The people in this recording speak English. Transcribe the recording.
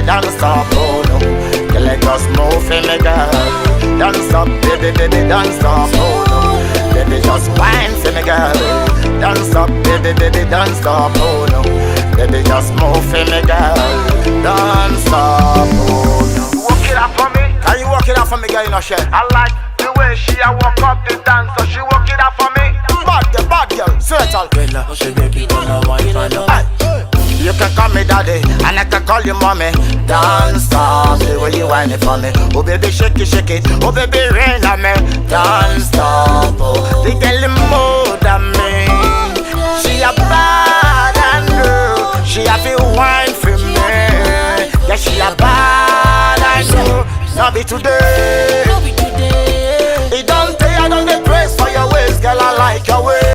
baby, don't stop, oh no. You let us move for me, girl. Don't stop, baby, baby, don't stop, oh no. Baby, just whine for me, girl. Don't stop, baby, baby, don't stop, oh no. Baby, just move for me, girl. Don't stop, oh no. Walk it out for me. Can you walk it out for me, girl, you know, shit? I like the way she a walk up the dance, so she walk it out for me. Bad girl, sweat all. She make it on a wine for you. You can call me daddy, and I can call you mommy. Don't stop the way you whine it for me. Oh baby, shake it, shake it. Oh baby, rain on me. Don't stop.